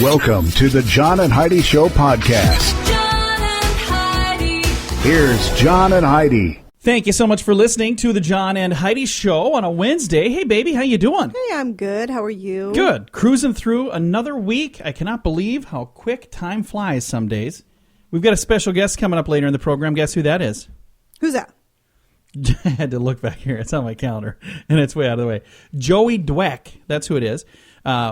Welcome to the John and Heidi Show podcast. John and Heidi. Here's John and Heidi. Thank you so much for listening to the John and Heidi Show on a Wednesday. Hey, baby, how you doing? Hey, I'm good. How are you? Good. Cruising through another week. I cannot believe how quick time flies some days. We've got a special guest coming up later in the program. Guess who that is? Who's that? I had to look back here. It's on my calendar, and it's way out of the way. Joy Dwek. That's who it is.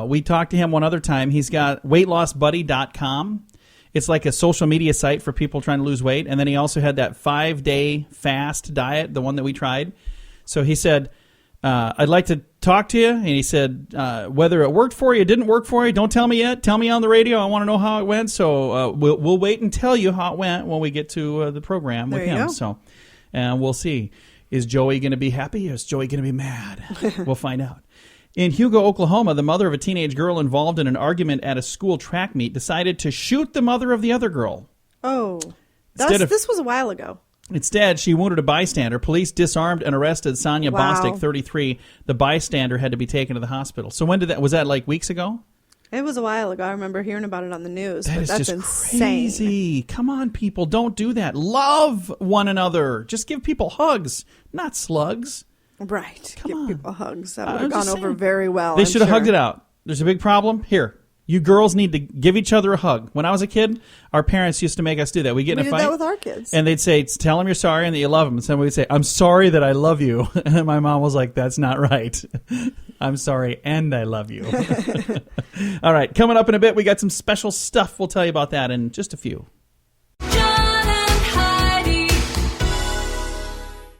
We talked to him one other time. He's got WeightLossBuddy.com. It's like a social media site for people trying to lose weight. And then he also had that 5-day fast diet, the one that we tried. So he said, I'd like to talk to you. And he said, whether it worked for you, didn't work for you, don't tell me yet. Tell me on the radio. I want to know how it went. So we'll wait and tell you how it went when we get to the program with him. So we'll see. Is Joey going to be happy or is Joey going to be mad? We'll find out. In Hugo, Oklahoma, the mother of a teenage girl involved in an argument at a school track meet decided to shoot the mother of the other girl. Oh, this was a while ago. Instead, she wounded a bystander. Police disarmed and arrested Sonia Bostic, 33. The bystander had to be taken to the hospital. So when did that? Was that like weeks ago? It was a while ago. I remember hearing about it on the news. That's just insane. Crazy. Come on, people. Don't do that. Love one another. Just give people hugs, not slugs. Right. Give people hugs. That would have gone over very well. They should have hugged it out. There's a big problem. Here, you girls need to give each other a hug. When I was a kid, our parents used to make us do that. We get in a fight. We did that with our kids. And they'd say, tell them you're sorry and that you love them. And somebody would say, I'm sorry that I love you. And my mom was like, that's not right. I'm sorry and I love you. All right, coming up in a bit, we got some special stuff. We'll tell you about that in just a few.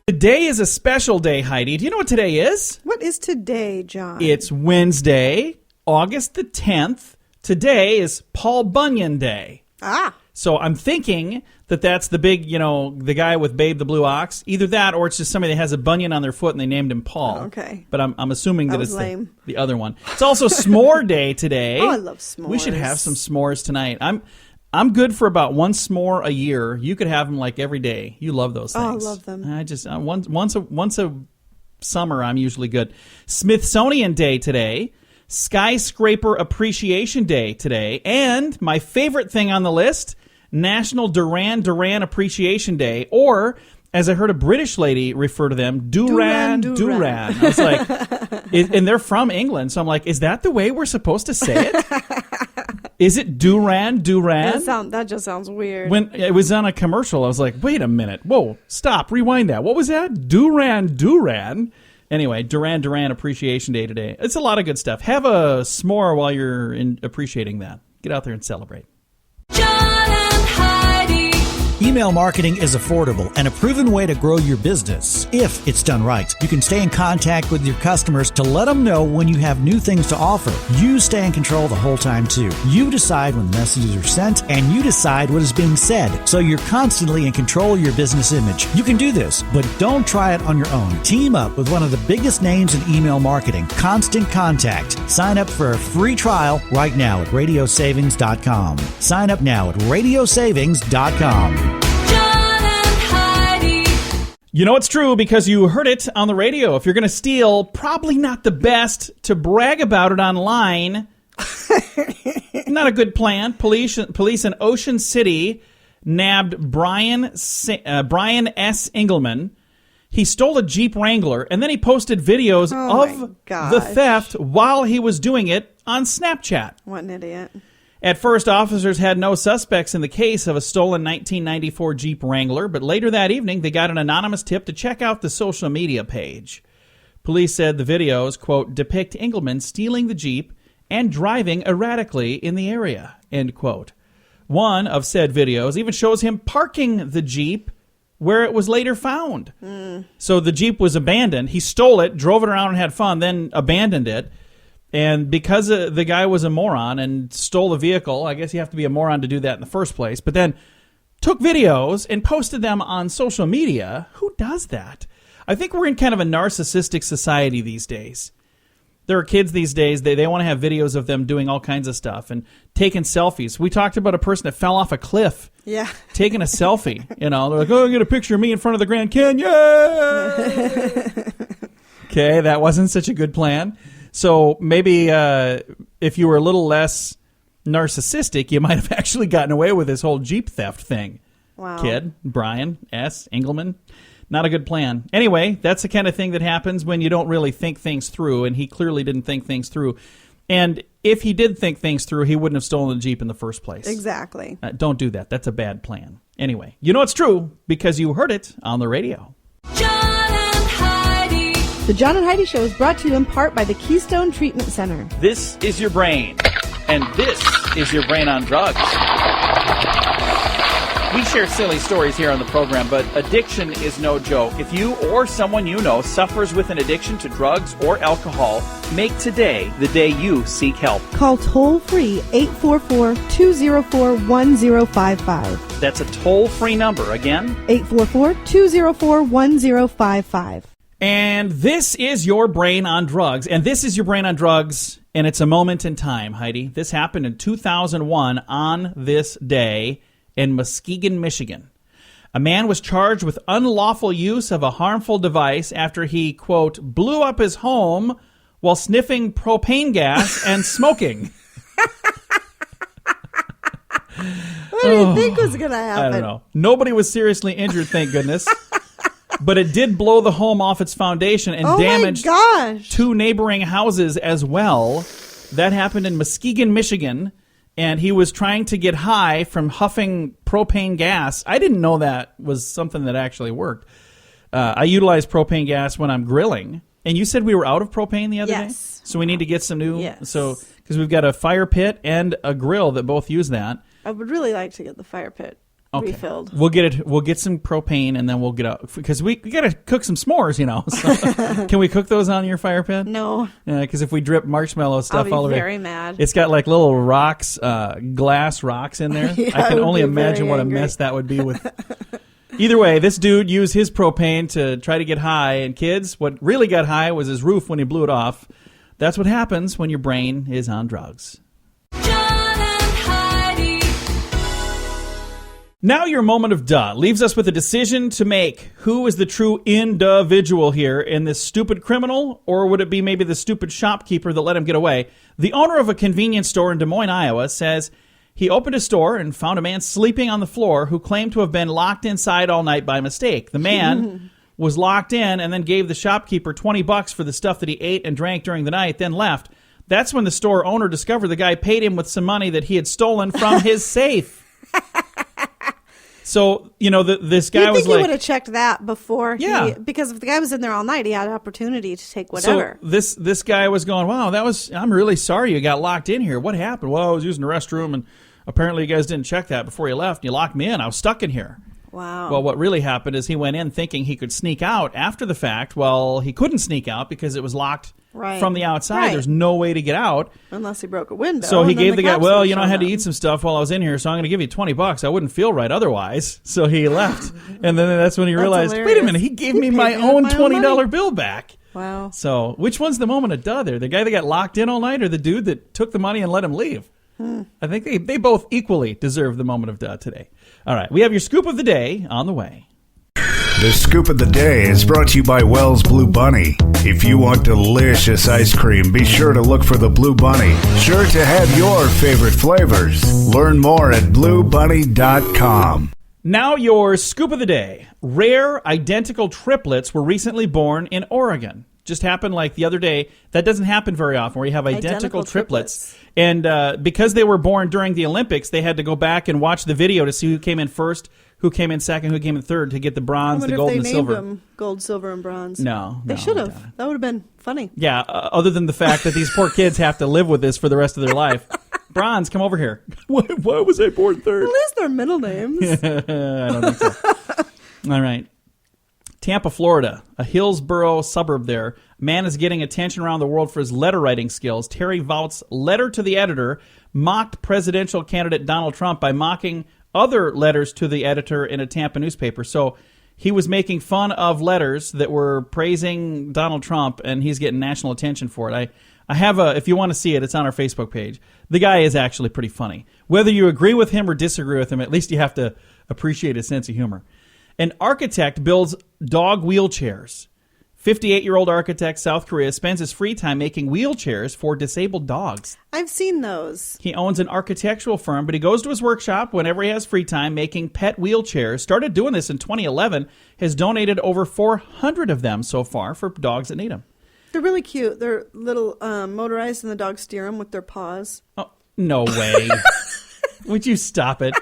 Today is a special day, Heidi. Do you know what today is? What is today, John? It's Wednesday, August the 10th. Today is Paul Bunyan Day. Ah. So I'm thinking that that's the big, the guy with Babe the Blue Ox. Either that or it's just somebody that has a bunion on their foot and they named him Paul. Oh, okay. But I'm assuming that it's the other one. It's also S'more Day today. Oh, I love s'mores. We should have some s'mores tonight. I'm good for about one s'more a year. You could have them like every day. You love those things. Oh, I love them. I just once a summer I'm usually good. Smithsonian Day today, Skyscraper Appreciation Day today, and my favorite thing on the list, National Duran Duran Appreciation Day, or as I heard a British lady refer to them, Duran Duran. I was like, and they're from England, so I'm like, is that the way we're supposed to say it? Is it Duran Duran? That just sounds weird. When it was on a commercial, I was like, wait a minute. Whoa, stop, rewind that. What was that? Duran Duran. Anyway, Duran Duran Appreciation Day today. It's a lot of good stuff. Have a s'more while you're appreciating that. Get out there and celebrate. Email marketing is affordable and a proven way to grow your business. If it's done right, you can stay in contact with your customers to let them know when you have new things to offer. You stay in control the whole time, too. You decide when messages are sent, and you decide what is being said. So you're constantly in control of your business image. You can do this, but don't try it on your own. Team up with one of the biggest names in email marketing, Constant Contact. Sign up for a free trial right now at radiosavings.com. Sign up now at radiosavings.com. You know it's true because you heard it on the radio. If you're going to steal, probably not the best to brag about it online. Not a good plan. Police in Ocean City nabbed Brian S. Engelman. He stole a Jeep Wrangler, and then he posted videos of the theft while he was doing it on Snapchat. What an idiot. At first, officers had no suspects in the case of a stolen 1994 Jeep Wrangler, but later that evening, they got an anonymous tip to check out the social media page. Police said the videos, quote, depict Engelman stealing the Jeep and driving erratically in the area, end quote. One of said videos even shows him parking the Jeep where it was later found. So the Jeep was abandoned. He stole it, drove it around and had fun, then abandoned it. And because the guy was a moron and stole the vehicle, I guess you have to be a moron to do that in the first place, but then took videos and posted them on social media. Who does that? I think we're in kind of a narcissistic society these days. There are kids these days, they want to have videos of them doing all kinds of stuff and taking selfies. We talked about a person that fell off a cliff. Yeah. Taking a selfie. They're like, oh, get a picture of me in front of the Grand Canyon. Okay, that wasn't such a good plan. So maybe if you were a little less narcissistic, you might have actually gotten away with this whole Jeep theft thing. Wow. Kid, Brian S. Engelman. Not a good plan. Anyway, that's the kind of thing that happens when you don't really think things through, and he clearly didn't think things through. And if he did think things through, he wouldn't have stolen the Jeep in the first place. Exactly. Don't do that. That's a bad plan. Anyway, you know it's true because you heard it on the radio. John and Heidi. The John and Heidi Show is brought to you in part by the Keystone Treatment Center. This is your brain, and this is your brain on drugs. We share silly stories here on the program, but addiction is no joke. If you or someone you know suffers with an addiction to drugs or alcohol, make today the day you seek help. Call toll-free 844-204-1055. That's a toll-free number. Again, 844-204-1055. and this is your brain on drugs. And this is your brain on drugs, and it's a moment in time, Heidi. This happened in 2001 on this day in Muskegon, Michigan. A man was charged with unlawful use of a harmful device after he, quote, blew up his home while sniffing propane gas and smoking. What do you think was going to happen? I don't know. Nobody was seriously injured, thank goodness. But it did blow the home off its foundation and damaged two neighboring houses as well. That happened in Muskegon, Michigan. And he was trying to get high from huffing propane gas. I didn't know that was something that actually worked. I utilize propane gas when I'm grilling. And you said we were out of propane the other day? So we need to get some new. Yes. So because we've got a fire pit and a grill that both use that. I would really like to get the fire pit refilled. We'll get it. We'll get some propane and then we'll get out because we got to cook some s'mores, you know. So, can we cook those on your fire pit? No. Because if we drip marshmallow stuff all I'll over be very mad. It's got like little rocks, glass rocks in there. Yeah, I can only imagine what a mess that would be with. Either way, this dude used his propane to try to get high, and kids, what really got high was his roof when he blew it off. That's what happens when your brain is on drugs. Now your moment of duh leaves us with a decision to make. Who is the true individual here in this stupid criminal, or would it be maybe the stupid shopkeeper that let him get away? The owner of a convenience store in Des Moines, Iowa, says he opened a store and found a man sleeping on the floor who claimed to have been locked inside all night by mistake. The man was locked in and then gave the shopkeeper $20 for the stuff that he ate and drank during the night, then left. That's when the store owner discovered the guy paid him with some money that he had stolen from his safe. So, you know, this guy was like... he would have checked that before. Yeah. Because if the guy was in there all night, he had an opportunity to take whatever. So this guy was going, wow, I'm really sorry you got locked in here. What happened? Well, I was using the restroom, and apparently you guys didn't check that before you left, and you locked me in. I was stuck in here. Wow. Well, what really happened is he went in thinking he could sneak out after the fact. Well, he couldn't sneak out because it was locked from the outside. Right. There's no way to get out. Unless he broke a window. So he gave the guy, well, you know, I had to eat some stuff while I was in here, so I'm going to give you $20. I wouldn't feel right otherwise. So he left. And then that's when he realized, hilarious. wait a minute, he gave me my own $20 bill back. Wow. So which one's the moment of duh there? The guy that got locked in all night or the dude that took the money and let him leave? I think they both equally deserve the moment of duh today. All right, we have your scoop of the day on the way. The scoop of the day is brought to you by Wells Blue Bunny. If you want delicious ice cream, be sure to look for the Blue Bunny. Sure to have your favorite flavors. Learn more at bluebunny.com. Now your scoop of the day. Rare identical triplets were recently born in Oregon. Just happened like the other day. That doesn't happen very often where you have identical triplets. And because they were born during the Olympics, they had to go back and watch the video to see who came in first, who came in second, who came in third to get the bronze, the gold, and the silver. Them gold, silver, and bronze. No. They should have. That would have been funny. Yeah, other than the fact that these poor kids have to live with this for the rest of their life. Bronze, come over here. Why was I born third? At least their middle names. I don't think so. All right. Tampa, Florida, a Hillsborough suburb there. A man is getting attention around the world for his letter writing skills. Terry Vought's letter to the editor mocked presidential candidate Donald Trump by mocking other letters to the editor in a Tampa newspaper. So he was making fun of letters that were praising Donald Trump, and he's getting national attention for it. I have if you want to see it, it's on our Facebook page. The guy is actually pretty funny. Whether you agree with him or disagree with him, at least you have to appreciate his sense of humor. An architect builds dog wheelchairs. 58-year-old architect, South Korea, spends his free time making wheelchairs for disabled dogs. I've seen those. He owns an architectural firm, but he goes to his workshop whenever he has free time making pet wheelchairs. Started doing this in 2011, has donated over 400 of them so far for dogs that need them. They're really cute. They're little motorized, and the dogs steer them with their paws. Oh, no way. Would you stop it?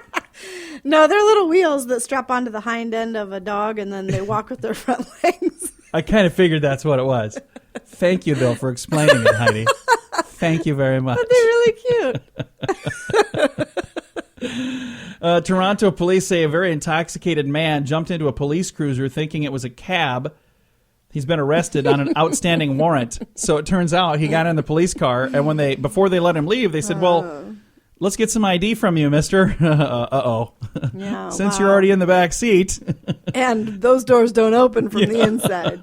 No, they're little wheels that strap onto the hind end of a dog, and then they walk with their front legs. I kind of figured that's what it was. Thank you, though, for explaining it, Heidi. Thank you very much. But they're really cute. Toronto police say a very intoxicated man jumped into a police cruiser thinking it was a cab. He's been arrested on an outstanding warrant. So it turns out he got in the police car, and before they let him leave, they said, well, let's get some ID from you, mister. Uh-oh. Yeah, Since you're already in the back seat. And those doors don't open from the inside.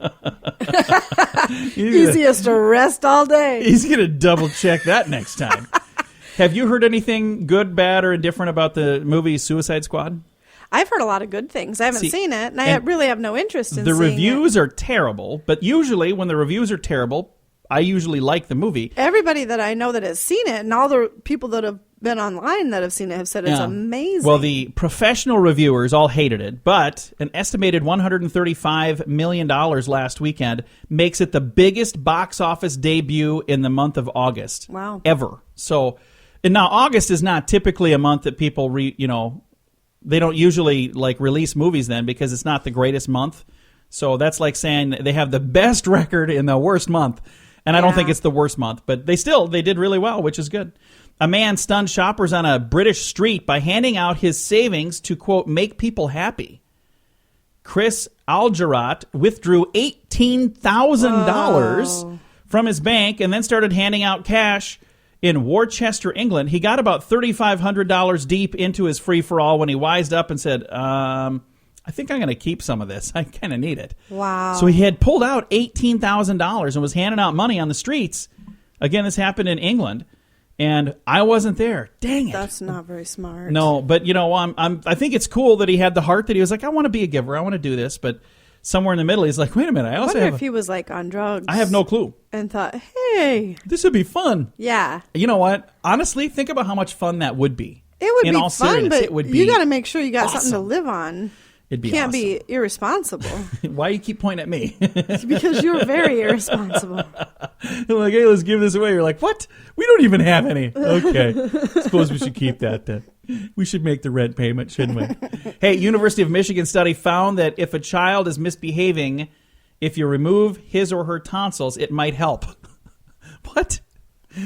Easiest arrest all day. He's going to double check that next time. Have you heard anything good, bad, or indifferent about the movie Suicide Squad? I've heard a lot of good things. I haven't seen it, and I really have no interest in seeing it. The reviews are terrible, but usually when the reviews are terrible, I usually like the movie. Everybody that I know that has seen it, and all the people that have been online that have seen it, have said it's amazing. Well, the professional reviewers all hated it, but an estimated $135 million last weekend makes it the biggest box office debut in the month of August. Wow. Ever. So, and now August is not typically a month that people, they don't usually release movies then because it's not the greatest month. So that's like saying they have the best record in the worst month. And I don't think it's the worst month, but they did really well, which is good. A man stunned shoppers on a British street by handing out his savings to, quote, make people happy. Chris Algerat withdrew $18,000 from his bank and then started handing out cash in Worcester, England. He got about $3,500 deep into his free-for-all when he wised up and said, I think I'm going to keep some of this. I kind of need it. Wow. So he had pulled out $18,000 and was handing out money on the streets. Again, this happened in England, and I wasn't there. Dang it. That's not very smart. No, but, I think it's cool that he had the heart that he was like, I want to be a giver. I want to do this, but somewhere in the middle, he's like, wait a minute. I wonder if he was on drugs. I have no clue. And thought, hey. This would be fun. Yeah. You know what? Honestly, think about how much fun that would be. It would be fun, but it would be you got to make sure you got awesome. something to live on. It'd be Can't awesome. be irresponsible. Why you keep pointing at me? Because you're very irresponsible. Like, hey, let's give this away. You're like, what? We don't even have any. Okay. Suppose we should keep that then. We should make the rent payment, shouldn't we? Hey, University of Michigan study found that if a child is misbehaving, if you remove his or her tonsils, it might help. What?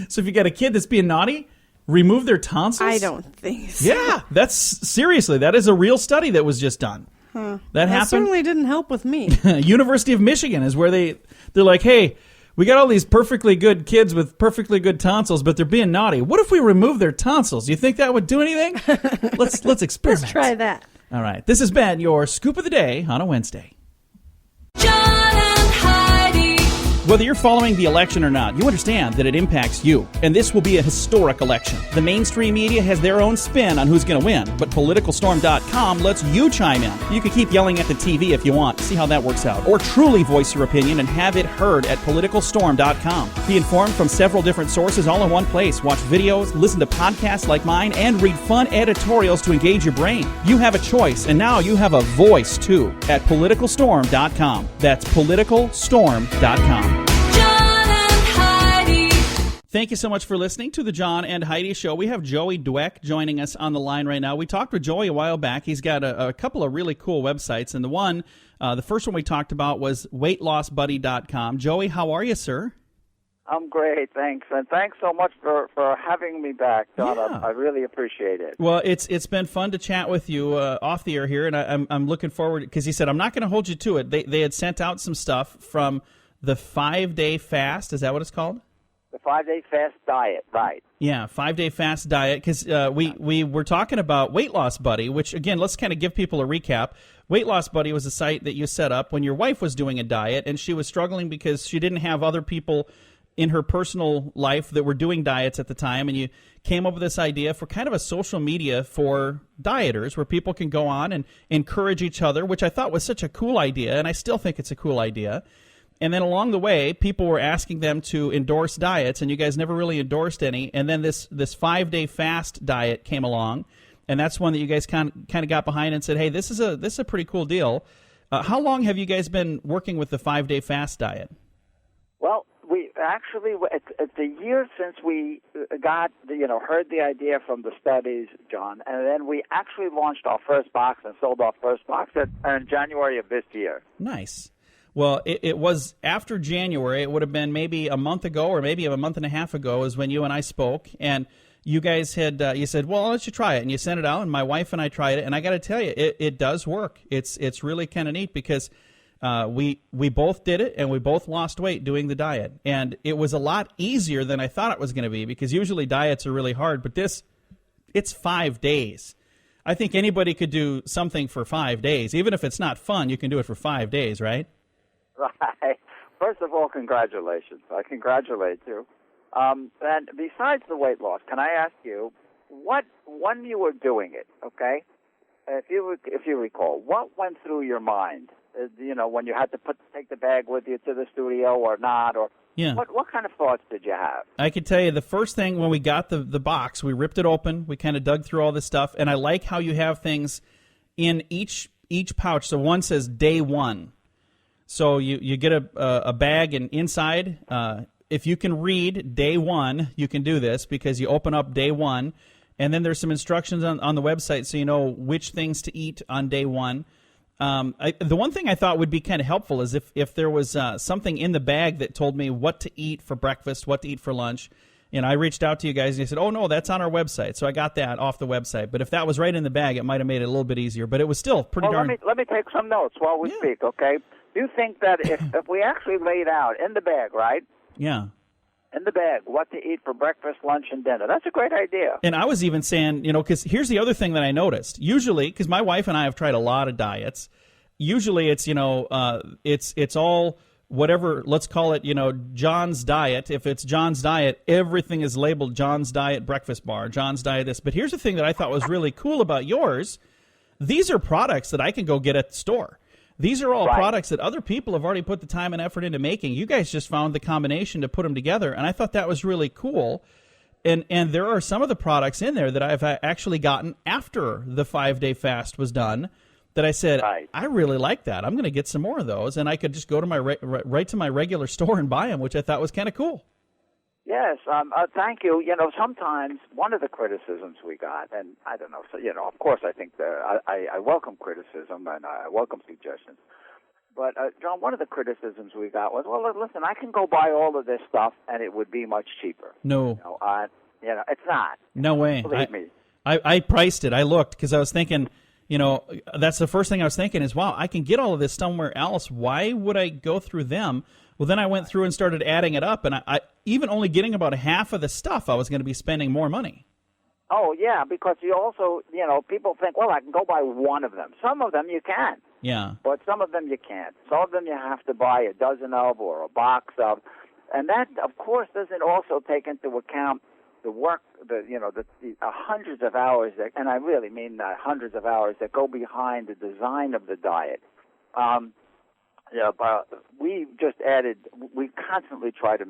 So if you got a kid that's being naughty, remove their tonsils? I don't think so. Yeah, that is a real study that was just done. That happened. Certainly didn't help with me. University of Michigan is where they're like, hey, we got all these perfectly good kids with perfectly good tonsils, but they're being naughty. What if we remove their tonsils? You think that would do anything? Let's experiment. Let's try that. All right. This has been your Scoop of the Day on a Wednesday. John and Heidi. Whether you're following the election or not, you understand that it impacts you. And this will be a historic election. The mainstream media has their own spin on who's going to win, but PoliticalStorm.com lets you chime in. You can keep yelling at the TV if you want. See how that works out. Or truly voice your opinion and have it heard at PoliticalStorm.com. Be informed from several different sources all in one place. Watch videos, listen to podcasts like mine, and read fun editorials to engage your brain. You have a choice, and now you have a voice, too, at PoliticalStorm.com. That's PoliticalStorm.com. Thank you so much for listening to the John and Heidi Show. We have Joy Dwek joining us on the line right now. We talked with Joey a while back. He's got a couple of really cool websites, and the first one we talked about was WeightLossBuddy.com. Joey, how are you, sir? I'm great, thanks. And thanks so much for having me back, John. Yeah. I really appreciate it. Well, it's been fun to chat with you off the air here, and I'm looking forward, because he said, I'm not going to hold you to it. They had sent out some stuff from the 5-day fast. Is that what it's called? The 5-day fast diet, right. Yeah, 5-day fast diet, because we were talking about Weight Loss Buddy, which, again, let's kind of give people a recap. Weight Loss Buddy was a site that you set up when your wife was doing a diet, and she was struggling because she didn't have other people in her personal life that were doing diets at the time, and you came up with this idea for kind of a social media for dieters where people can go on and encourage each other, which I thought was such a cool idea, and I still think it's a cool idea. And then along the way, people were asking them to endorse diets, and you guys never really endorsed any. And then this 5-day fast diet came along, and that's one that you guys kind of got behind and said, hey, this is a pretty cool deal. How long have you guys been working with the 5-day fast diet? Well, we actually, it's a year since we heard the idea from the studies, John, and then we actually launched our first box and sold our first box in January of this year. Nice. Well, it was after January. It would have been maybe a month ago or maybe a month and a half ago is when you and I spoke, and you guys had you said, well, I'll let you try it, and you sent it out, and my wife and I tried it, and I got to tell you, it does work. It's really kind of neat because we both did it, and we both lost weight doing the diet, and it was a lot easier than I thought it was going to be because usually diets are really hard, but it's 5 days. I think anybody could do something for 5 days. Even if it's not fun, you can do it for 5 days, right? Right. First of all, congratulations. I congratulate you. And besides the weight loss, can I ask you, when you were doing it, okay, if you recall, what went through your mind, when you had to take the bag with you to the studio or not, or yeah. What kind of thoughts did you have? I could tell you the first thing when we got the box, we ripped it open, we kind of dug through all this stuff, and I like how you have things in each pouch. So one says day 1. So you get a bag, and inside, if you can read day 1, you can do this because you open up day 1, and then there's some instructions on the website so you know which things to eat on day 1. The one thing I thought would be kind of helpful is if there was something in the bag that told me what to eat for breakfast, what to eat for lunch. And I reached out to you guys and you said, oh, no, that's on our website. So I got that off the website. But if that was right in the bag, it might have made it a little bit easier. But it was still pretty darn... Let me take some notes while we speak, okay? Do you think that if we actually laid out in the bag, right? Yeah. In the bag, what to eat for breakfast, lunch, and dinner. That's a great idea. And I was even saying, because here's the other thing that I noticed. Usually, because my wife and I have tried a lot of diets, usually it's, it's all whatever, let's call it, John's diet. If it's John's diet, everything is labeled John's diet breakfast bar, John's diet this. But here's the thing that I thought was really cool about yours. These are products that I can go get at the store. These are all products that other people have already put the time and effort into making. You guys just found the combination to put them together, and I thought that was really cool. And there are some of the products in there that I've actually gotten after the 5-day fast was done that I said, I really like that. I'm going to get some more of those, and I could just go to my right to my regular store and buy them, which I thought was kind of cool. Yes, thank you. Sometimes one of the criticisms we got, and I don't know, so, of course I think I welcome criticism and I welcome suggestions. But, John, one of the criticisms we got was, well, listen, I can go buy all of this stuff and it would be much cheaper. No. It's not. No way. Believe me. I priced it. I looked because I was thinking, that's the first thing I was thinking is, wow, I can get all of this somewhere else. Why would I go through them? Well, then I went through and started adding it up, and I even only getting about half of the stuff, I was going to be spending more money. Oh, yeah, because you also, people think, well, I can go buy one of them. Some of them you can. Yeah. But some of them you can't. Some of them you have to buy a dozen of or a box of. And that, of course, doesn't also take into account the work, the hundreds of hours, and I really mean hundreds of hours that go behind the design of the diet. We just we constantly try to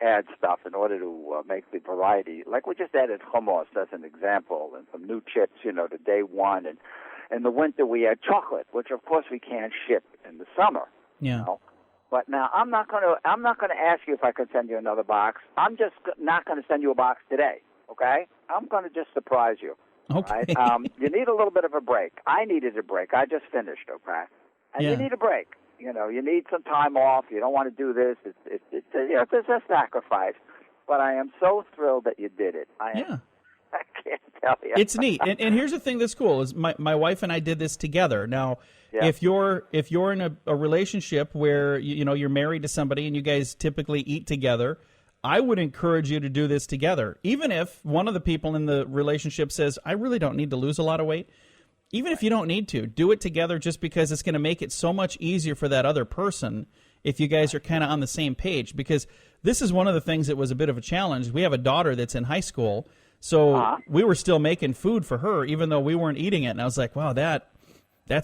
add stuff in order to make the variety. Like we just added hummus as an example and some new chips, to day 1. And in the winter we add chocolate, which of course we can't ship in the summer. Yeah. But now I'm not going to ask you if I can send you another box. I'm just not going to send you a box today, okay? I'm going to just surprise you. Okay. Right? You need a little bit of a break. I needed a break. I just finished, okay? And you need a break. You need some time off. You don't want to do this. It's a sacrifice. But I am so thrilled that you did it. I can't tell you. It's neat. And here's the thing that's cool is my wife and I did this together. Now, if you're in a relationship where you're married to somebody and you guys typically eat together, I would encourage you to do this together. Even if one of the people in the relationship says, I really don't need to lose a lot of weight. Even if you don't need to, do it together just because it's going to make it so much easier for that other person if you guys are kind of on the same page. Because this is one of the things that was a bit of a challenge. We have a daughter that's in high school, so we were still making food for her even though we weren't eating it. And I was like, wow, that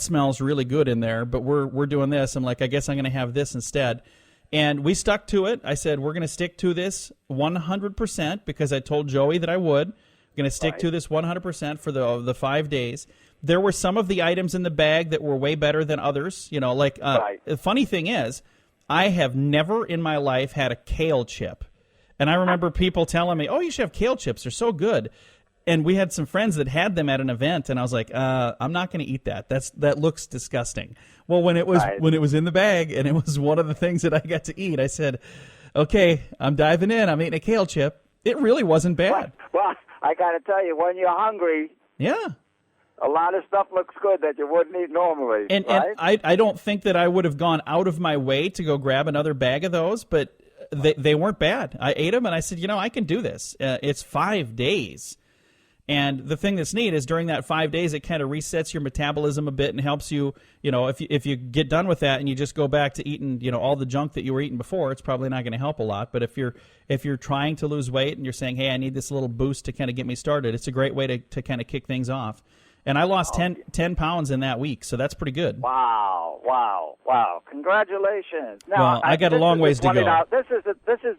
smells really good in there, but we're doing this. I'm like, I guess I'm going to have this instead. And we stuck to it. I said, we're going to stick to this 100% because I told Joey that I would. We're going to stick to this 100% for the 5 days. There were some of the items in the bag that were way better than others. You know, like the funny thing is, I have never in my life had a kale chip. And I remember people telling me, oh, you should have kale chips. They're so good. And we had some friends that had them at an event, and I was like, I'm not going to eat that. That looks disgusting. Well, when it was in the bag and it was one of the things that I got to eat, I said, okay, I'm diving in. I'm eating a kale chip. It really wasn't bad. Well, I got to tell you, when you're hungry, a lot of stuff looks good that you wouldn't eat normally. And I don't think that I would have gone out of my way to go grab another bag of those, but they weren't bad. I ate them, and I said, I can do this. It's 5 days. And the thing that's neat is during that 5 days, it kind of resets your metabolism a bit and helps you, if you get done with that and you just go back to eating, all the junk that you were eating before, it's probably not going to help a lot. But if you're trying to lose weight and you're saying, hey, I need this little boost to kind of get me started, it's a great way to kind of kick things off. And I lost 10 pounds in that week, so that's pretty good. Wow. Congratulations. Now, well, I got a long ways to go. This is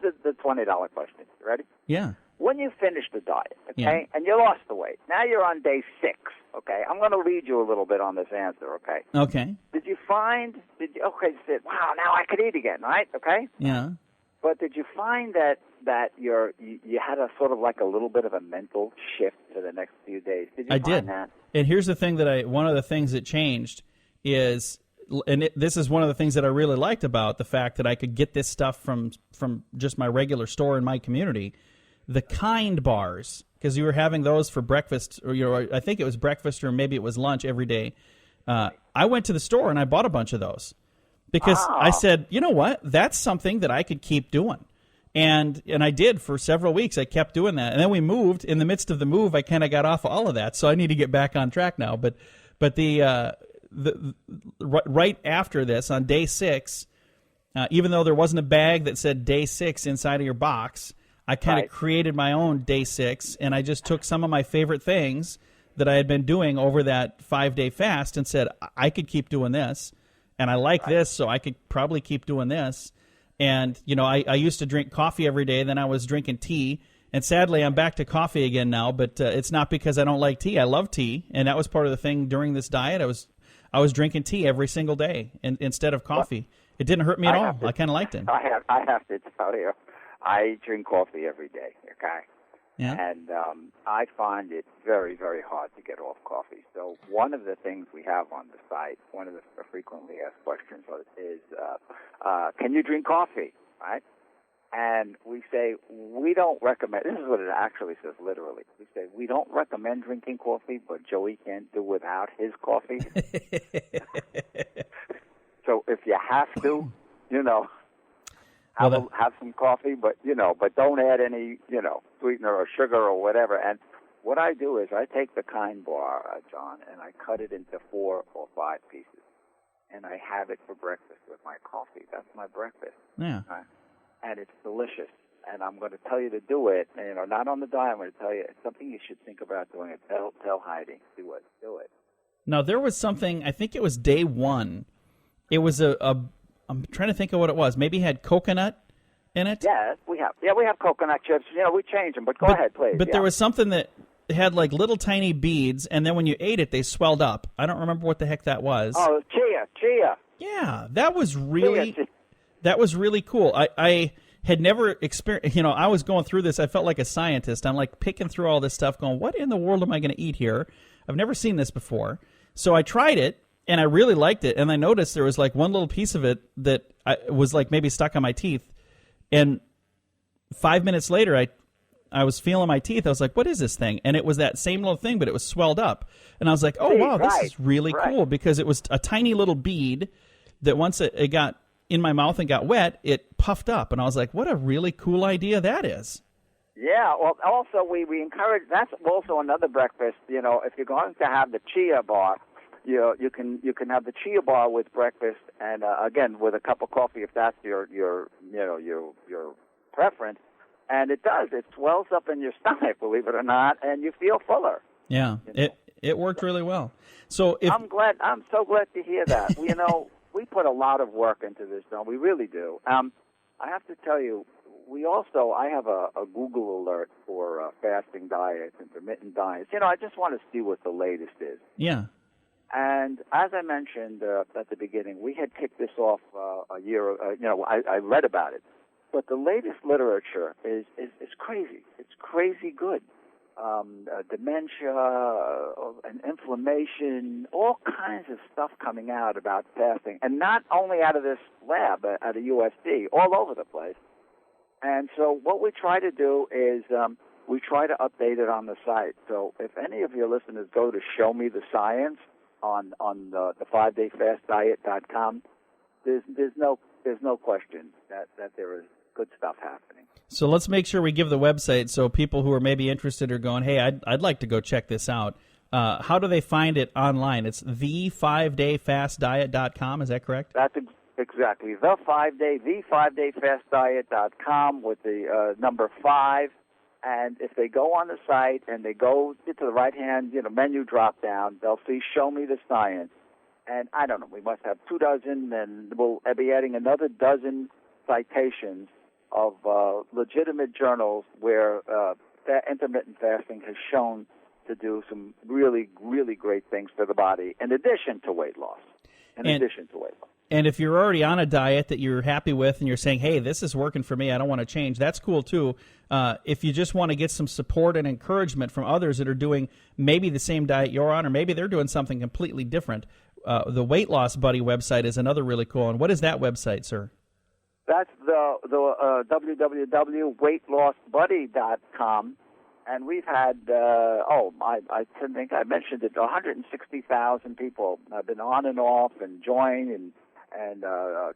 the $20 question. You ready? Yeah. When you finish the diet, and you lost the weight, now you're on day 6, okay? I'm going to lead you a little bit on this answer, okay? Okay. You said, wow, now I could eat again, right? Okay? Yeah. But did you find that you had a sort of like a little bit of a mental shift for the next few days? Did you find that? And here's the thing one of the things that changed is, this is one of the things that I really liked about the fact that I could get this stuff from just my regular store in my community. The Kind bars, because you were having those for breakfast, or I think it was breakfast or maybe it was lunch every day. I went to the store and I bought a bunch of those because I said, you know what, that's something that I could keep doing, and I did for several weeks. I kept doing that, and then we moved. In the midst of the move, I kind of got off all of that, so I need to get back on track now. But right after this, on day 6, even though there wasn't a bag that said day 6 inside of your box, I kind of created my own day 6, and I just took some of my favorite things that I had been doing over that 5-day fast and said, I could keep doing this, and I like this, so I could probably keep doing this. And, I used to drink coffee every day, then I was drinking tea, and sadly I'm back to coffee again now, but it's not because I don't like tea. I love tea, and that was part of the thing during this diet. I was drinking tea every single day instead of coffee. It didn't hurt me at all. I kind of liked it. I have to tell you, I drink coffee every day, okay? Yeah. And I find it very, very hard to get off coffee. So one of the things we have on the site, one of the frequently asked questions is, can you drink coffee, right? And we say, we don't recommend, this is what it actually says literally. We say, we don't recommend drinking coffee, but Joey can't do without his coffee. So if you have to, have some coffee, but don't add any, sweetener or sugar or whatever. And what I do is I take the Kind bar, John, and I cut it into 4 or 5 pieces, and I have it for breakfast with my coffee. That's my breakfast. Yeah. And it's delicious. And I'm going to tell you to do it. And, not on the diet. I'm going to tell you it's something you should think about doing. Tell Heidi, do it. Now there was something. I think it was day 1. It was I'm trying to think of what it was. Maybe it had coconut in it? Yeah, we have coconut chips. We change them, but go ahead, please. But there was something that had like little tiny beads, and then when you ate it, they swelled up. I don't remember what the heck that was. Oh, chia. Yeah, that was really cool. I had never experienced, I was going through this. I felt like a scientist. I'm like picking through all this stuff going, what in the world am I going to eat here? I've never seen this before. So I tried it. And I really liked it, and I noticed there was like one little piece of it that was like maybe stuck on my teeth. And 5 minutes later, I was feeling my teeth. I was like, what is this thing? And it was that same little thing, but it was swelled up. And I was like, oh, wow, this is really cool, because it was a tiny little bead that once it got in my mouth and got wet, it puffed up. And I was like, what a really cool idea that is. Yeah, well, also we encourage, that's also another breakfast, if you're going to have the chia bar, you can have the chia bar with breakfast, and again with a cup of coffee if that's your preference. And it swells up in your stomach, believe it or not, and you feel fuller. Yeah, it worked really well. So I'm so glad to hear that. We put a lot of work into this, don't we? Really do. I have to tell you, I have a Google alert for fasting diets, intermittent diets. I just want to see what the latest is. Yeah. And as I mentioned at the beginning, we had kicked this off a year. I read about it, but the latest literature is crazy. It's crazy good. Dementia and inflammation, all kinds of stuff coming out about fasting, and not only out of this lab at a USD, all over the place. And so what we try to do is we try to update it on the site. So if any of your listeners go to Show Me the Science on the 5dayfastdiet.com, there's no question that there is good stuff happening. So let's make sure we give the website so people who are maybe interested are going, hey, I'd like to go check this out. How do they find it online? It's the5dayfastdiet.com, is that correct? That's exactly. The 5dayfastdiet.com with the number 5. And if they go on the site and they go to the right-hand menu drop-down, they'll see Show Me the Science. And I don't know, we must have 24, and we'll be adding another dozen citations of legitimate journals where intermittent fasting has shown to do some really, really great things for the body in addition to weight loss. And if you're already on a diet that you're happy with and you're saying, hey, this is working for me, I don't want to change, that's cool too. If you just want to get some support and encouragement from others that are doing maybe the same diet you're on, or maybe they're doing something completely different, the Weight Loss Buddy website is another really cool one. What is that website, sir? That's the www.weightlossbuddy.com. And we've had, I think I mentioned it, 160,000 people have been on and off and joined and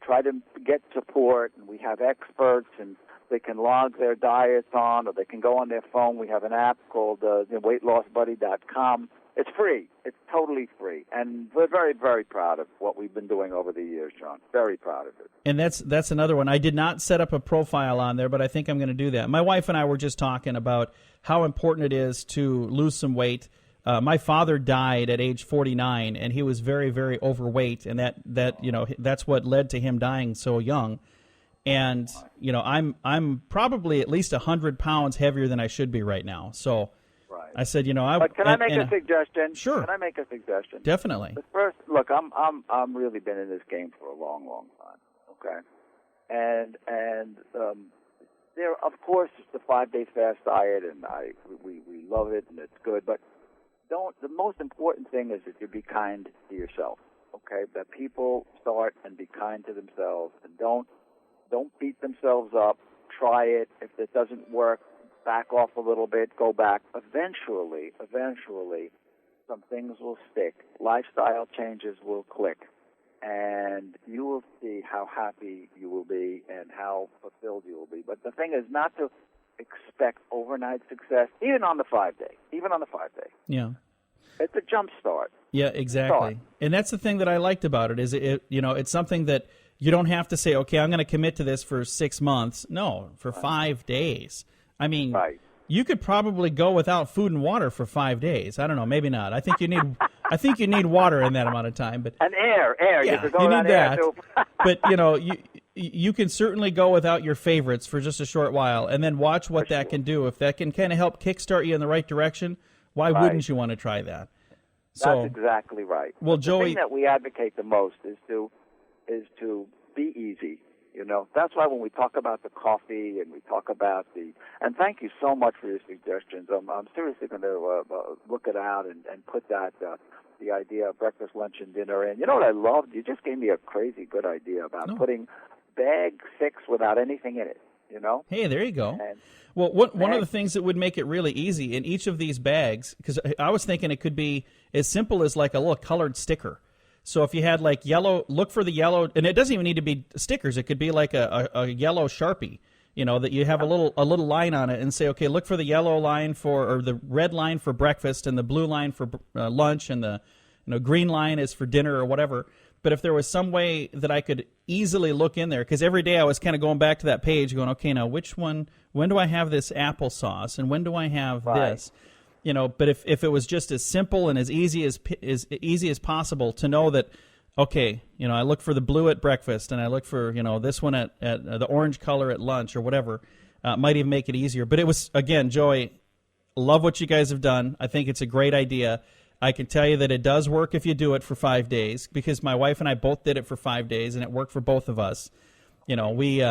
try to get support. And we have experts, and they can log their diets on, or they can go on their phone. We have an app called weightlossbuddy.com. It's free. It's totally free. And we're very, very proud of what we've been doing over the years, John. Very proud of it. And that's another one. I did not set up a profile on there, but I think I'm going to do that. My wife and I were just talking about how important it is to lose some weight. My father died at age 49, and he was very, very overweight, and that's what led to him dying so young. And I'm probably at least 100 pounds heavier than I should be right now. So I said, But can I make a suggestion? Sure. Can I make a suggestion? Definitely. But first, look, I'm really been in this game for a long, long time. Okay, and there, of course, it's the 5-day fast diet, and we love it, and it's good. But the most important thing is that you be kind to yourself. Okay, that people start and be kind to themselves, and don't beat themselves up. Try it. If it doesn't work, back off a little bit, go back. Eventually, some things will stick. Lifestyle changes will click, and you will see how happy you will be and how fulfilled you will be. But the thing is not to expect overnight success, even on the 5-day. Yeah. It's a jump start. Yeah, exactly. And that's the thing that I liked about it, is it's something that you don't have to say, okay, I'm going to commit to this for 6 months. No, for 5 days. I mean, you could probably go without food and water for 5 days. I don't know, maybe not. I think you need water in that amount of time. But and air. Yeah, you need that. Too. But you can certainly go without your favorites for just a short while, and then watch what that can do. If that can kind of help kickstart you in the right direction, why wouldn't you want to try that? So, that's exactly right. Well, the Joey, thing that we advocate the most is to be easy. That's why when we talk about the coffee and we talk about and thank you so much for your suggestions. I'm seriously going to look it out and put that the idea of breakfast, lunch, and dinner in. You know what I loved? You just gave me a crazy good idea about putting bag 6 without anything in it. Hey, there you go. And one of the things that would make it really easy in each of these bags, because I was thinking it could be as simple as like a little colored sticker. So if you had like yellow, look for the yellow, and it doesn't even need to be stickers. It could be like a yellow Sharpie, that you have a little line on it, and say, okay, look for the yellow line or the red line for breakfast, and the blue line for lunch, and the green line is for dinner or whatever. But if there was some way that I could easily look in there, because every day I was kind of going back to that page, going, okay, now when do I have this applesauce, and when do I have this? But if it was just as simple and as easy as possible to know that, okay, I look for the blue at breakfast, and I look for, this one at the orange color at lunch or whatever. Might even make it easier. But it was, again, Joy, love what you guys have done. I think it's a great idea. I can tell you that it does work if you do it for 5 days, because my wife and I both did it for 5 days, and it worked for both of us. We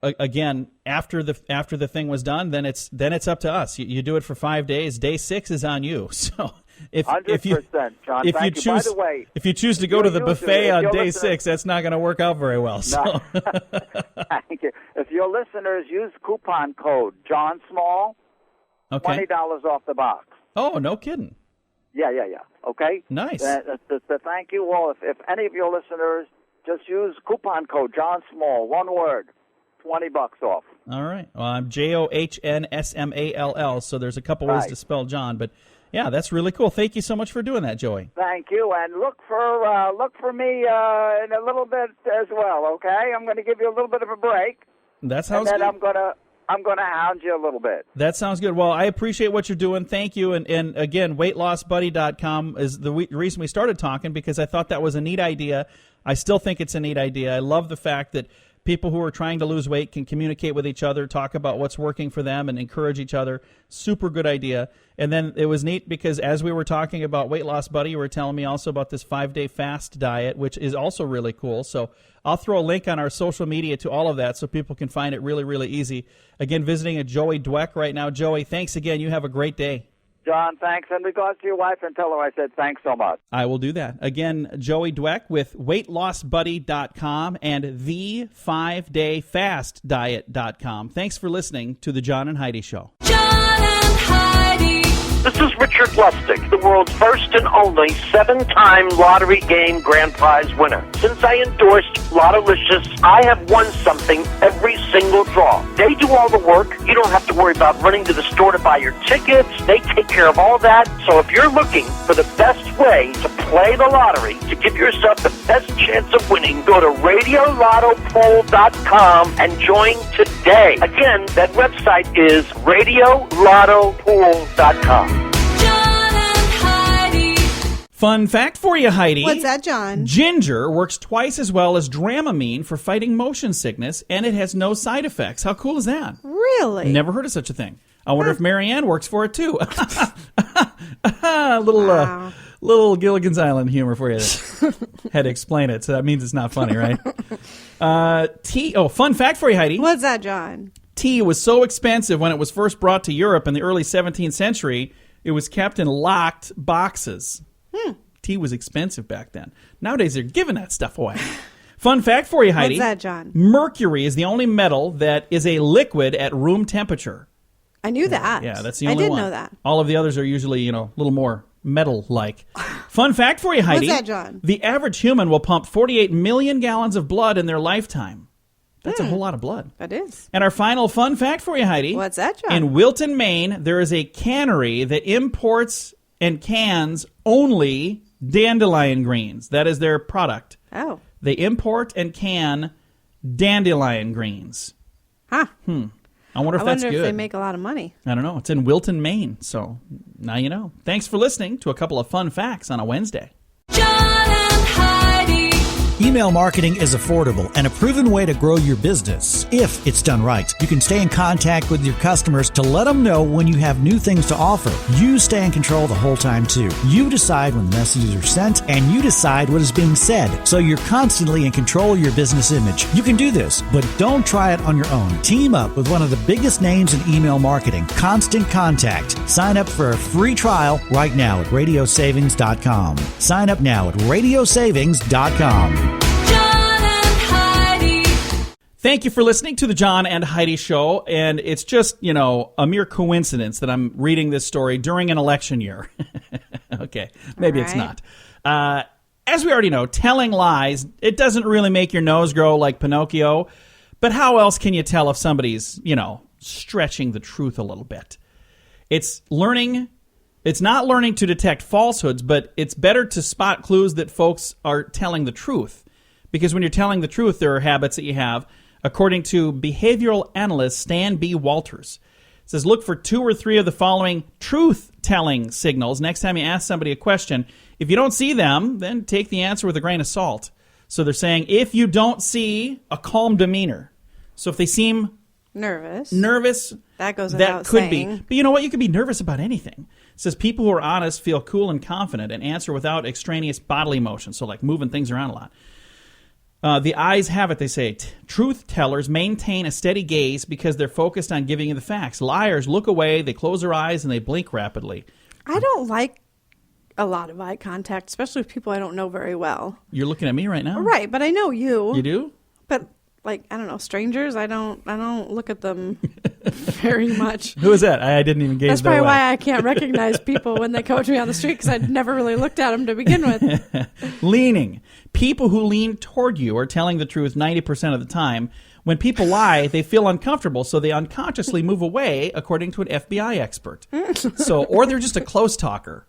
again, after the thing was done, then it's up to us. You do it for 5 days. Day 6 is on you. So if 100%, John. if Thank you you. choose, By the way, if you choose to go to the buffet on day listening- 6, that's not going to work out very well. So. No. Thank you. If your listeners use coupon code John Small, Okay. $20 off the box. Oh, no kidding. Yeah. Okay. Nice. Thank you all. If any of your listeners just use coupon code John Small, one word, $20 off. All right. Well, I'm JOHNSMALL, so there's a couple ways Right. to spell John, but yeah, that's really cool. Thank you so much for doing that, Joey. Thank you, and look for me in a little bit as well. Okay, I'm going to give you a little bit of a break, That and sounds then good. I'm gonna hound you a little bit. That sounds good. Well, I appreciate what you're doing. Thank you. And again, weightlossbuddy.com is the reason we started talking, because I thought that was a neat idea. I still think it's a neat idea. I love the fact that people who are trying to lose weight can communicate with each other, talk about what's working for them, and encourage each other. Super good idea. And then it was neat because as we were talking about Weight Loss Buddy, you were telling me also about this 5-day fast diet, which is also really cool. So I'll throw a link on our social media to all of that so people can find it really, really easy. Again, visiting at Joy Dwek right now. Joey, thanks again. You have a great day. John, thanks. In regards to your wife, and tell her I said thanks so much. I will do that. Again, Joey Dwek with weightlossbuddy.com and the5dayfastdiet.com. Thanks for listening to The John and Heidi Show. John and Heidi. This is Richard Lustig, the world's first and only 7-time lottery game grand prize winner. Since I endorsed Lottolicious, I have won something every single draw. They do all the work. You don't have to worry about running to the store to buy your tickets. They take care of all that. So if you're looking for the best way to play the lottery, to give yourself the best chance of winning, go to RadioLottoPool.com and join today. Again, that website is RadioLottoPool.com. John and Heidi. Fun fact for you, Heidi. What's that, John? Ginger works twice as well as Dramamine for fighting motion sickness, and it has no side effects. How cool is that? Really? Never heard of such a thing. I wonder if Marianne works for it, too. Little Gilligan's Island humor for you. Had to explain it, so that means it's not funny, right? Fun fact for you, Heidi. What's that, John? Tea was so expensive when it was first brought to Europe in the early 17th century, it was kept in locked boxes. Tea was expensive back then. Nowadays, they're giving that stuff away. Fun fact for you, Heidi. What's that, John? Mercury is the only metal that is a liquid at room temperature. I knew that. Yeah, that's the only one. I did know that. All of the others are usually, a little more metal-like. Fun fact for you, Heidi. What's that, John? The average human will pump 48 million gallons of blood in their lifetime. That's a whole lot of blood. That is. And our final fun fact for you, Heidi. What's that, John? In Wilton, Maine, there is a cannery that imports and cans only dandelion greens. That is their product. Oh. They import and can dandelion greens. Huh. I wonder if I that's wonder good. if they make a lot of money. I don't know. It's in Wilton, Maine. So now you know. Thanks for listening to a couple of fun facts on a Wednesday. John and Heidi. Email marketing is affordable and a proven way to grow your business. If it's done right, you can stay in contact with your customers to let them know when you have new things to offer. You stay in control the whole time, too. You decide when messages are sent, and you decide what is being said. So you're constantly in control of your business image. You can do this, but don't try it on your own. Team up with one of the biggest names in email marketing, Constant Contact. Sign up for a free trial right now at radiosavings.com. Sign up now at radiosavings.com. John and Heidi. Thank you for listening to the John and Heidi Show. And it's just, a mere coincidence that I'm reading this story during an election year. Okay, maybe it's right. not. As we already know, telling lies, it doesn't really make your nose grow like Pinocchio. But how else can you tell if somebody's, stretching the truth a little bit? It's not learning to detect falsehoods, but it's better to spot clues that folks are telling the truth. Because when you're telling the truth, there are habits that you have. According to behavioral analyst Stan B. Walters, It says, look for 2 or 3 of the following truth-telling signals next time you ask somebody a question. If you don't see them, then take the answer with a grain of salt. So they're saying if you don't see a calm demeanor, so if they seem nervous, that goes without could saying. be. But you know what? You could be nervous about anything. It says people who are honest feel cool and confident and answer without extraneous bodily motion, so like moving things around a lot. The eyes have it, they say. Truth tellers maintain a steady gaze because they're focused on giving you the facts. Liars look away, they close their eyes, and they blink rapidly. I don't like a lot of eye contact, especially with people I don't know very well. You're looking at me right now? Right, but I know you. You do? But like, I don't know, strangers, I don't look at them very much. Who is that? I didn't even gaze That's their probably way. why I can't recognize people when they coach me on the street because I'd never really looked at them to begin with. Leaning. People who lean toward you are telling the truth 90% of the time. When people lie, they feel uncomfortable, so they unconsciously move away, according to an FBI expert. Or they're just a close talker.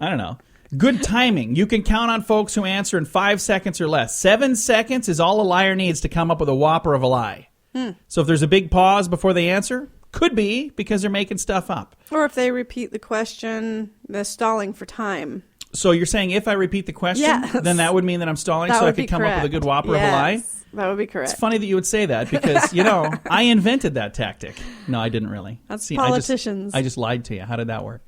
I don't know. Good timing. You can count on folks who answer in 5 seconds or less. 7 seconds is all a liar needs to come up with a whopper of a lie. So if there's a big pause before they answer, could be because they're making stuff up. Or if they repeat the question, they're stalling for time. So you're saying if I repeat the question, Yes. then that would mean that I'm stalling That so I would could be come up with a correct. good whopper of a lie? Yes, that would be correct. It's funny that you would say that because, I invented that tactic. No, I didn't really. That's I politicians. just lied to you. How did that work?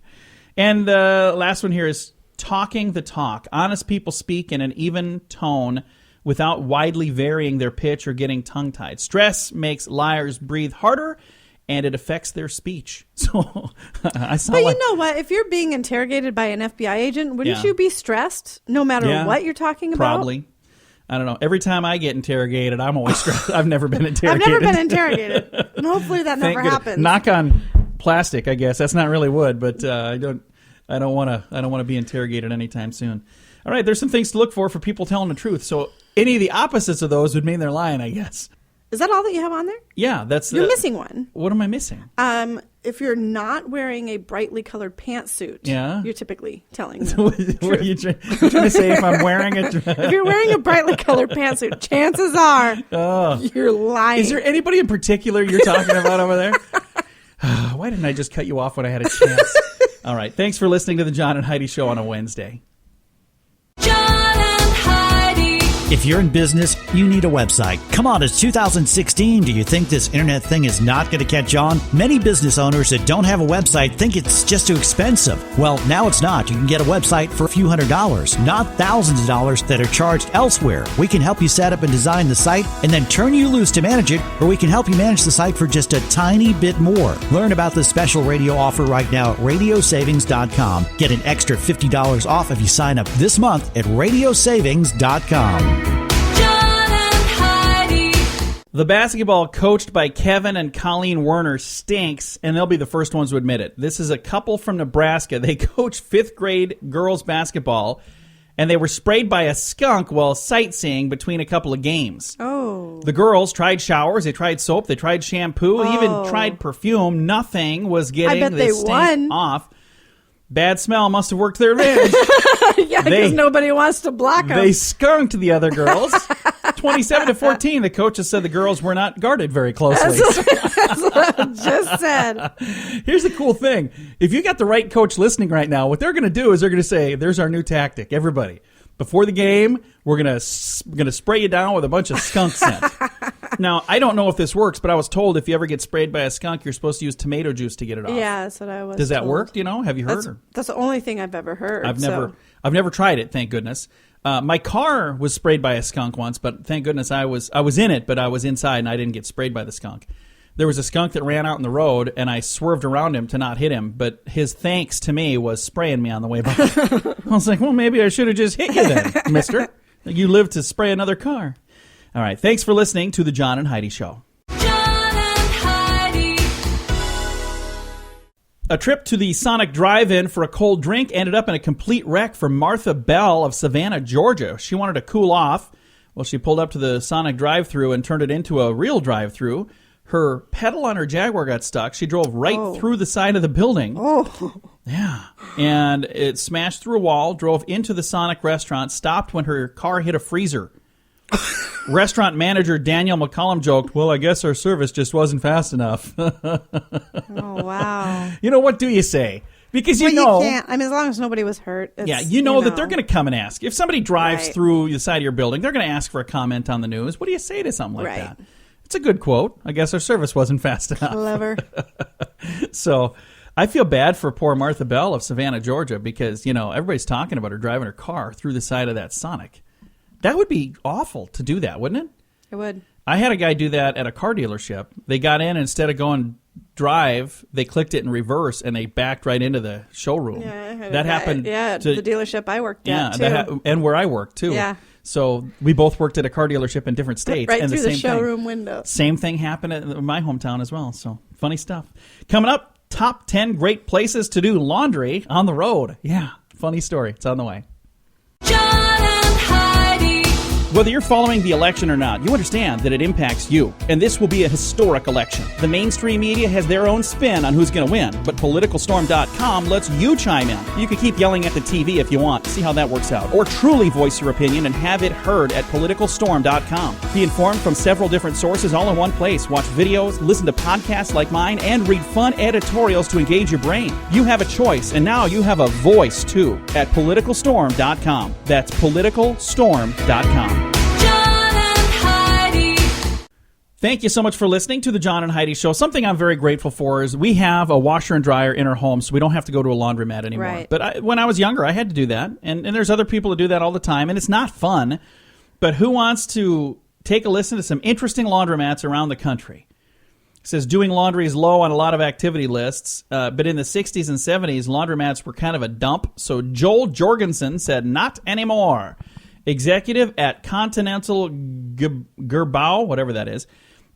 And the last one here is talking the talk. Honest people speak in an even tone without widely varying their pitch or getting tongue-tied. Stress makes liars breathe harder, and it affects their speech. So I saw. But you know what? If you're being interrogated by an FBI agent, wouldn't Yeah. you be stressed no matter what you're talking about? Probably. I don't know. Every time I get interrogated, I'm always stressed. I've never been I've interrogated. never been interrogated. And hopefully that Thank never goodness. happens. Knock on plastic, I guess. That's not really wood, but I don't want to be interrogated anytime soon. All right, there's some things to look for people telling the truth. So any of the opposites of those would mean they're lying, I guess. Is that all that you have on there? Yeah, that's You're missing one. What am I missing? If you're not wearing a brightly colored pantsuit, Yeah. you're typically telling them. What are you trying to say? If I'm wearing a If you're wearing a brightly colored pantsuit, chances are you're lying. Is there anybody in particular you're talking about over there? Why didn't I just cut you off when I had a chance? All right. Thanks for listening to the John and Heidi Show on a Wednesday. John and Heidi. If you're in business, you need a website. Come on, it's 2016. Do you think this internet thing is not going to catch on? Many business owners that don't have a website think it's just too expensive. Well, now it's not. You can get a website for a few $100s, not thousands of dollars that are charged elsewhere. We can help you set up and design the site and then turn you loose to manage it, or we can help you manage the site for just a tiny bit more. Learn about this special radio offer right now at radiosavings.com. Get an extra $50 off if you sign up this month at radiosavings.com. John and Heidi. The basketball coached by Kevin and Colleen Werner stinks, and they'll be the first ones to admit it. This is a couple from Nebraska. They coached 5th grade girls basketball, and they were sprayed by a skunk while sightseeing between a couple of games. Oh. The girls tried showers, they tried soap, they tried shampoo, they even tried perfume. Nothing was getting bet the they stink won. off. Bad smell must have worked to their advantage. Yeah, because nobody wants to block them. They skunked the other girls. 27-14, the coaches said the girls were not guarded very closely. That's what I just said. Here's the cool thing. If you got the right coach listening right now, what they're going to do is they're going to say, there's our new tactic. Everybody, before the game, we're going to spray you down with a bunch of skunk scent. Now, I don't know if this works, but I was told if you ever get sprayed by a skunk, you're supposed to use tomato juice to get it off. Yeah, that's what I was Does that told. work? Do you know? Have you heard? That's the only thing I've ever heard. I've never tried it, thank goodness. My car was sprayed by a skunk once, but thank goodness I was in it, but I was inside and I didn't get sprayed by the skunk. There was a skunk that ran out in the road, and I swerved around him to not hit him, but his thanks to me was spraying me on the way by. I was like, well, maybe I should have just hit you then, mister. You live to spray another car. All right, thanks for listening to the John and Heidi Show. John and Heidi. A trip to the Sonic Drive-In for a cold drink ended up in a complete wreck for Martha Bell of Savannah, Georgia. She wanted to cool off. Well, she pulled up to the Sonic drive-thru and turned it into a real drive-thru. Her pedal on her Jaguar got stuck. She drove right through the side of the building. Oh. Yeah. And it smashed through a wall, drove into the Sonic restaurant, stopped when her car hit a freezer. Restaurant manager Daniel McCollum joked, "Well, I guess our service just wasn't fast enough." Oh, wow. You know, what do you say? Because You can't. I mean, as long as nobody was hurt. Yeah, you know that they're going to come and ask. If somebody drives Right. through the side of your building, they're going to ask for a comment on the news. What do you say to something like Right. that? It's a good quote. I guess our service wasn't fast enough. Clever. So I feel bad for poor Martha Bell of Savannah, Georgia, because, you know, everybody's talking about her driving her car through the side of that Sonic. That would be awful to do that, wouldn't it? It would. I had a guy do that at a car dealership. They got in, and instead of going drive, they clicked it in reverse, and they backed right into the showroom. Yeah, that happened. to the dealership I worked at, too. And where I worked, too. Yeah. So we both worked at a car dealership in different states. Right and through the same showroom thing. window. Same thing happened in my hometown as well. So funny stuff. Coming up, top 10 great places to do laundry on the road. Yeah, funny story. It's on the way. John and Heidi. Whether you're following the election or not, you understand that it impacts you. And this will be a historic election. The mainstream media has their own spin on who's going to win, but PoliticalStorm.com lets you chime in. You can keep yelling at the TV if you want. See how that works out. Or truly voice your opinion and have it heard at PoliticalStorm.com. Be informed from several different sources all in one place. Watch videos, listen to podcasts like mine, and read fun editorials to engage your brain. You have a choice, and now you have a voice, too, at PoliticalStorm.com. That's PoliticalStorm.com. John and Heidi. Thank you so much for listening to the John and Heidi Show. Something I'm very grateful for is we have a washer and dryer in our home, so we don't have to go to a laundromat anymore. Right. But when I was younger, I had to do that, and there's other people who do that all the time, and it's not fun. But who wants to take a listen to some interesting laundromats around the country? It says doing laundry is low on a lot of activity lists, but in the 60s and 70s, laundromats were kind of a dump. So Joel Jorgensen said, not anymore. Executive at Continental Gerbau, whatever that is,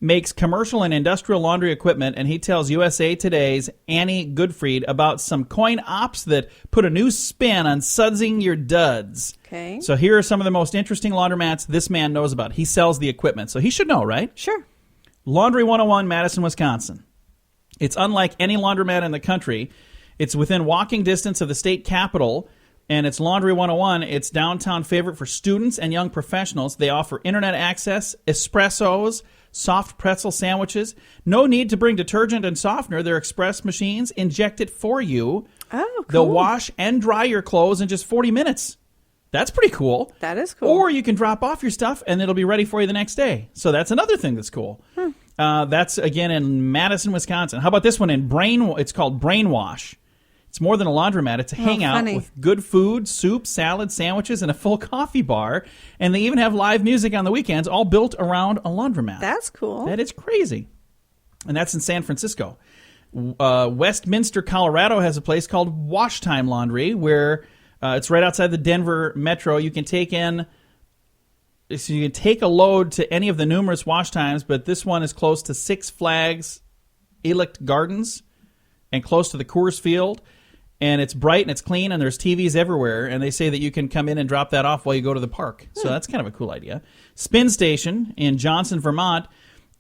makes commercial and industrial laundry equipment, and he tells USA Today's Annie Goodfried about some coin ops that put a new spin on sudsing your duds. Okay. So here are some of the most interesting laundromats this man knows about. He sells the equipment, so he should know, right? Sure. Laundry 101, Madison, Wisconsin. It's unlike any laundromat in the country. It's within walking distance of the state capitol, and it's Laundry 101. It's downtown favorite for students and young professionals. They offer internet access, espressos, soft pretzel sandwiches. No need to bring detergent and softener. Their express machines inject it for you. Oh, cool. They'll wash and dry your clothes in just 40 minutes. That's pretty cool. That is cool. Or you can drop off your stuff and it'll be ready for you the next day. So that's another thing that's cool. That's, again, in Madison, Wisconsin. How about this one in It's called Brainwash. It's more than a laundromat. It's a hangout funny. with good food, soup, salad, sandwiches, and a full coffee bar. And they even have live music on the weekends, all built around a laundromat. That's cool. That is crazy. And that's in San Francisco. Westminster, Colorado has a place called Wash Time Laundry, where it's right outside the Denver metro. You can take a load to any of the numerous wash times, but this one is close to Six Flags Elect Gardens and close to the Coors Field. And it's bright and it's clean and there's TVs everywhere. And they say that you can come in and drop that off while you go to the park. So that's kind of a cool idea. Spin Station in Johnson, Vermont.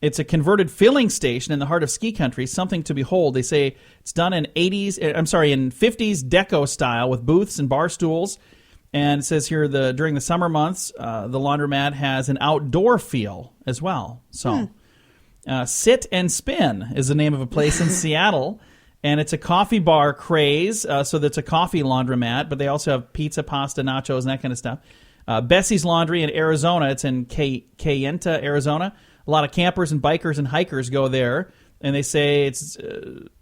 It's a converted filling station in the heart of ski country, something to behold. They say it's done in 50s deco style with booths and bar stools. And it says here during the summer months, the laundromat has an outdoor feel as well. So Sit and Spin is the name of a place in Seattle. And it's a coffee bar craze, so that's a coffee laundromat, but they also have pizza, pasta, nachos, and that kind of stuff. Bessie's Laundry in Arizona. It's in Kayenta, Arizona. A lot of campers and bikers and hikers go there, and they say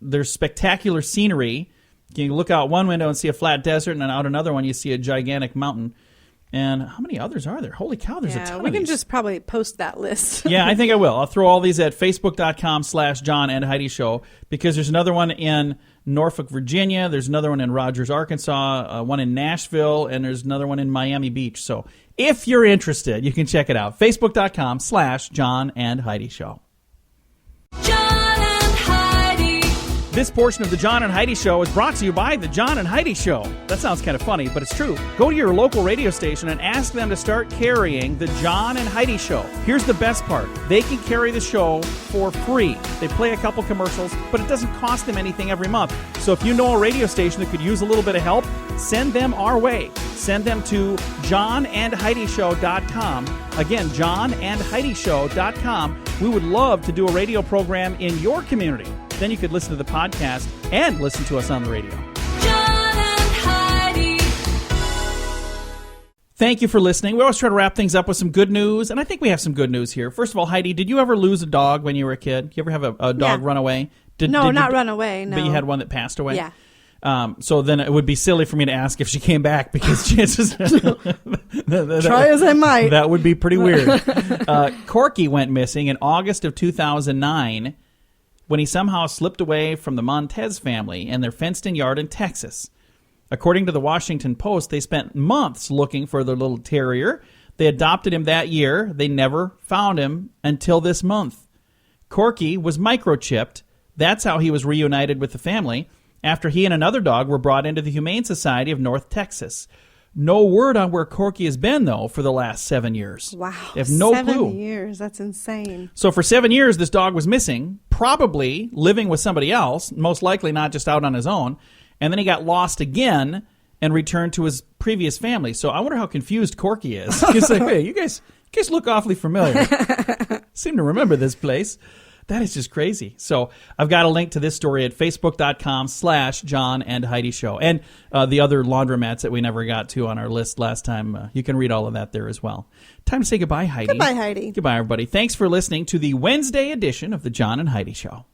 there's spectacular scenery. You can look out one window and see a flat desert, and then out another one you see a gigantic mountain. And how many others are there? Holy cow, there's a ton of we can these. just probably post that list. Yeah, I think I will. I'll throw all these at Facebook.com/John and Heidi Show, because there's another one in Norfolk, Virginia. There's another one in Rogers, Arkansas, one in Nashville, and there's another one in Miami Beach. So if you're interested, you can check it out. Facebook.com/John and Heidi Show. John and Heidi. This portion of the John and Heidi Show is brought to you by the John and Heidi Show. That sounds kind of funny, but it's true. Go to your local radio station and ask them to start carrying the John and Heidi Show. Here's the best part. They can carry the show for free. They play a couple commercials, but it doesn't cost them anything every month. So if you know a radio station that could use a little bit of help, send them our way. Send them to johnandheidishow.com. Again, johnandheidishow.com. We would love to do a radio program in your community. Then you could listen to the podcast and listen to us on the radio. John and Heidi. Thank you for listening. We always try to wrap things up with some good news, and I think we have some good news here. First of all, Heidi, did you ever lose a dog when you were a kid? You ever have a dog run away? Not run away, no. But you had one that passed away? Yeah. So then it would be silly for me to ask if she came back, because chances Try as I might. that would be pretty weird. Corky went missing in August of 2009 when he somehow slipped away from the Montez family and their fenced-in yard in Texas. According to the Washington Post, they spent months looking for their little terrier. They adopted him that year. They never found him until this month. Corky was microchipped. That's how he was reunited with the family after he and another dog were brought into the Humane Society of North Texas. No word on where Corky has been, though, for the last 7 years. Wow. They have no clue. 7 years. That's insane. So for 7 years, this dog was missing, probably living with somebody else, most likely not just out on his own. And then he got lost again and returned to his previous family. So I wonder how confused Corky is. He's like, hey, you guys look awfully familiar. Seem to remember this place. That is just crazy. So I've got a link to this story at facebook.com/John and Heidi Show. And the other laundromats that we never got to on our list last time. You can read all of that there as well. Time to say goodbye, Heidi. Goodbye, Heidi. Goodbye, everybody. Thanks for listening to the Wednesday edition of the John and Heidi Show.